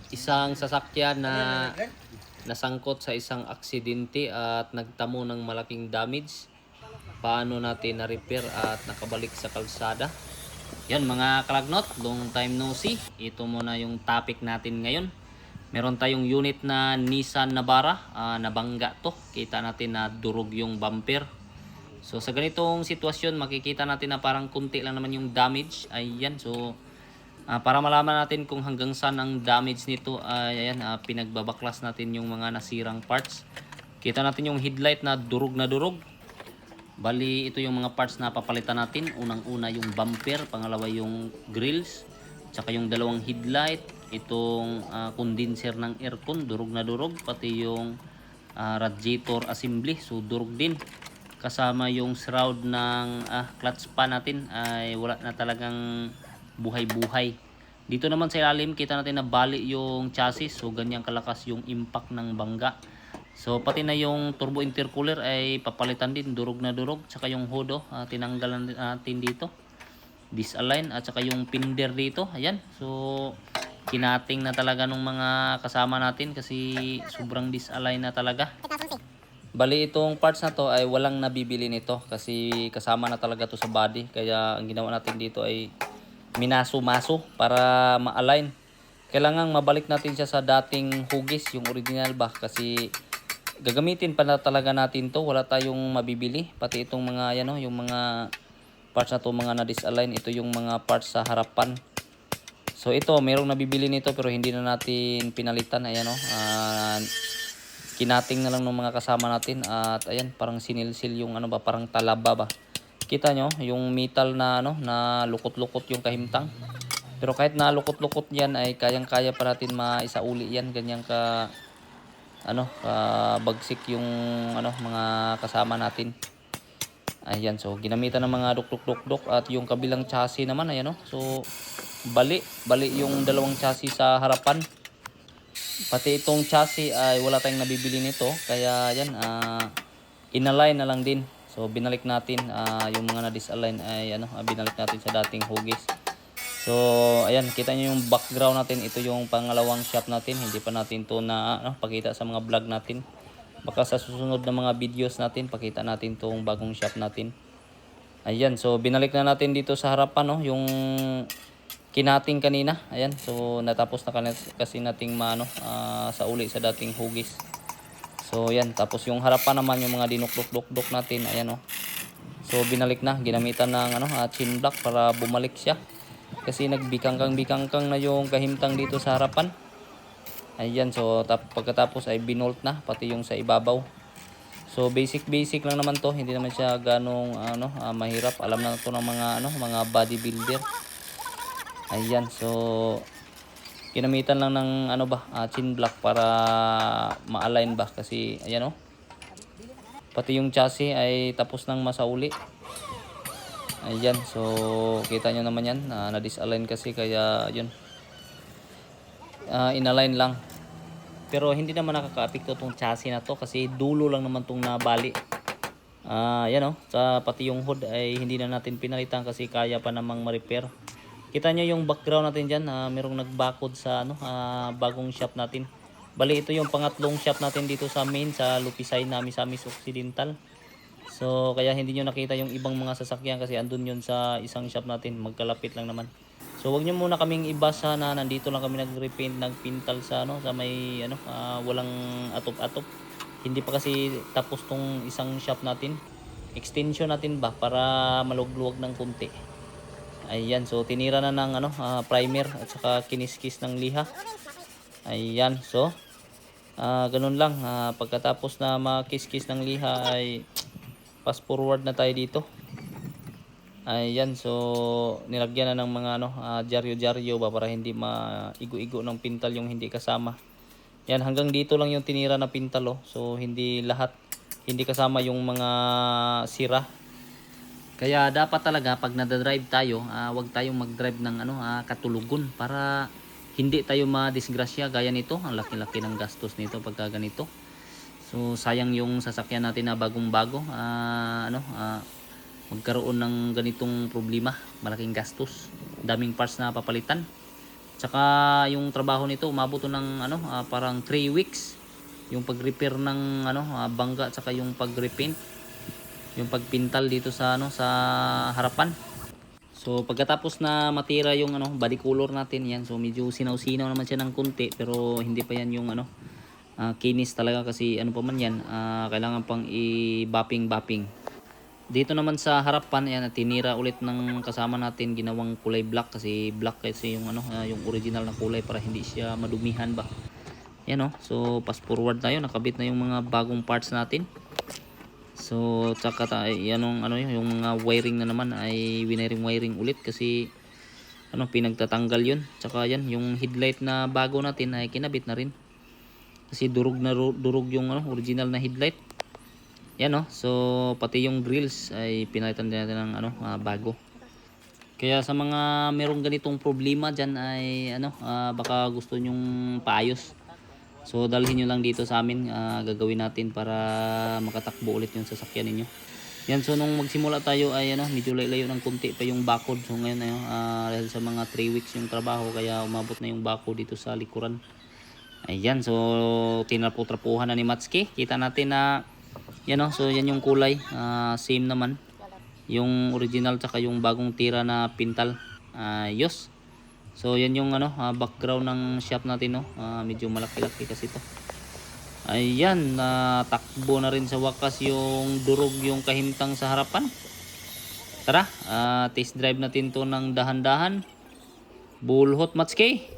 isang sasakyan na nasangkot sa isang aksidente at nagtamo ng malaking damage. Paano natin na-repair at nakabalik sa kalsada? Yan mga kalagnot, long time no see. Ito muna yung topic natin ngayon. Meron tayong unit na Nissan Navara, nabangga to. Kita natin na durog yung bumper. So sa ganitong sitwasyon, makikita natin na parang kunti lang naman yung damage. Ayan, so para malaman natin kung hanggang saan ang damage nito, ayan, pinagbabaklas natin yung mga nasirang parts. Kita natin yung headlight na durog na durog. Bali, ito yung mga parts na papalitan natin. Unang-una yung bumper, pangalawa yung grills, tsaka yung dalawang headlight, itong condenser ng aircon, durog na durog, pati yung radiator assembly, so durog din. Kasama yung shroud ng clutch pan natin ay wala na talagang buhay-buhay. Dito naman sa ilalim, kita natin na bali yung chassis, so ganyang kalakas yung impact ng bangga. So pati na yung turbo intercooler ay papalitan din, durog na durog. Tsaka yung hood, tinanggalan natin dito, disalign, at saka yung pinder dito, ayan. So kinating na talaga nung mga kasama natin kasi sobrang disalign na talaga. Bali itong parts na to ay walang nabibili nito kasi kasama na talaga to sa body. Kaya ang ginawa natin dito ay minaso-maso para ma-align. Kailangan mabalik natin siya sa dating hugis, yung original ba, kasi gagamitin pa na talaga natin to, wala tayong mabibili. Pati itong mga yan, yung mga parts na to, mga na-disalign, ito yung mga parts sa harapan. So ito, merong nabibili nito pero hindi na natin pinalitan. Ayan, kinating na lang ng mga kasama natin. At ayan, parang sinilsil yung ano ba, parang talaba ba. Kita nyo yung metal na na lukot-lukot yung kahimtang. Pero kahit na lukot-lukot yan ay kayang-kaya pa natin maisauli yan. Ganyan ka bagsik yung mga kasama natin. Ayan, so ginamitan ng mga dukdok-dukdok. At yung kabilang chassis naman, ayan, so bali yung dalawang chassis sa harapan. Pati itong chassis ay wala tayong nabibili nito, kaya yan, inalign na lang din. So binalik natin, yung mga na-disalign ay binalik natin sa dating hugis. So ayan, kita nyo yung background natin. Ito yung pangalawang shop natin. Hindi pa natin to na pakita sa mga vlog natin. Baka sa susunod na mga videos natin pakita natin tong bagong shop natin. Ayan, so binalik na natin dito sa harapan, yung kinating kanina. Ayan, so natapos na kasi nating sa uli sa dating hugis. So ayan, tapos yung harapan naman, yung mga dinukdok-dukdok natin, ayan, so binalik na, ginamitan ng chin block para bumalik siya. Kasi nagbikangkang na yung kahimtang dito sa harapan. Ayan, so pagkatapos ay binolt na pati yung sa ibabaw. So basic lang naman to, hindi naman siya ganong mahirap. Alam na to ng mga bodybuilder. Ayan, so ginamitan lang ng chin block para ma-align ba, kasi ayan, pati yung chassis ay tapos nang masauli. Ayan, so kita nyo naman yan, na-disalign kasi, kaya yun, inalign lang. Pero hindi naman nakaka-apekto tong chassis na to kasi dulo lang naman tong nabali. Yan, sa pati yung hood ay hindi na natin pinalitan kasi kaya pa namang ma-repair. Kita nyo yung background natin dyan, merong nagbakod sa bagong shop natin. Bali ito yung pangatlong shop natin dito sa main, sa Lupisay na Misamis Occidental. So kaya hindi nyo nakita yung ibang mga sasakyan kasi andun yun sa isang shop natin, magkalapit lang naman. So wag nyo muna kaming ibasa na nandito lang kami nagrepaint, nagpintal sa sa may walang atop-atop. Hindi pa kasi tapos tong isang shop natin. Extension natin ba para malugluwag ng kunti. Ayan, so tinira na ng primer at saka kiniskis ng liha. Ayan, so ganun lang, pagkatapos na makiskis ng liha ay fast forward na tayo dito. Ayan, so nilagyan na ng mga dyaryo-dyaryo ba para hindi maigo-igo ng pintal yung hindi kasama. Yan, hanggang dito lang yung tinira na pintal, so hindi lahat, hindi kasama yung mga sira. Kaya dapat talaga pag nadadrive tayo, wag tayong mag-drive ng katulugon para hindi tayo madisgrasya gaya nito. Ang laki-laki ng gastos nito pagka ganito. So sayang yung sasakyan natin na bagong-bago, magkaroon ng ganitong problema, malaking gastos, daming parts na papalitan. Tsaka yung trabaho nito umabot to ng ano, parang 3 weeks. Yung pag-repair ng ano, bangga tsaka yung pag-repaint, yung pagpintal dito sa ano, sa harapan. So pagkatapos na matira yung ano, body color natin yan. So medyo sinaw-sinaw naman siya ng konti pero hindi pa yan yung ano, kinis talaga kasi ano pa man yan, kailangan pang i-bapping. Dito naman sa harapan yan, tinira ulit ng kasama natin, ginawang kulay black kasi black kasi yung ano, yung original na kulay para hindi siya madumihan ba. Yan oh. So fast forward tayo, nakabit na yung mga bagong parts natin. So tsaka yan yung mga wiring na naman ay wiring ulit kasi ano, pinagtatanggal yun. Tsaka yan yung headlight na bago natin ay kinabit na rin kasi durog yung ano, original na headlight. Yan oh. So pati yung grills ay pinalitan din natin ng ano, bago. Kaya sa mga merong ganitong problema dyan ay ano, baka gusto nyong paayos, so dalhin nyo lang dito sa amin, gagawin natin para makatakbo ulit yung sasakyan ninyo. Yan, so nung magsimula tayo ay ano, medyo layo ng konti pa yung bakod. So ngayon ay dahil sa mga 3 weeks yung trabaho kaya umabot na yung bakod dito sa likuran. Ayan, so tinapo-trapuhan na ni Matsuki. Kita natin na yan oh, so yan yung kulay, same naman yung original tsaka yung bagong tira na pintal. Ayos. So yan yung ano, background ng shop natin no. Medyo malaki-laki kasi to. Ayan, takbo na rin sa wakas yung durog yung kahimtang sa harapan. Tara, test drive natin to ng dahan-dahan. Bullhot Matsuki.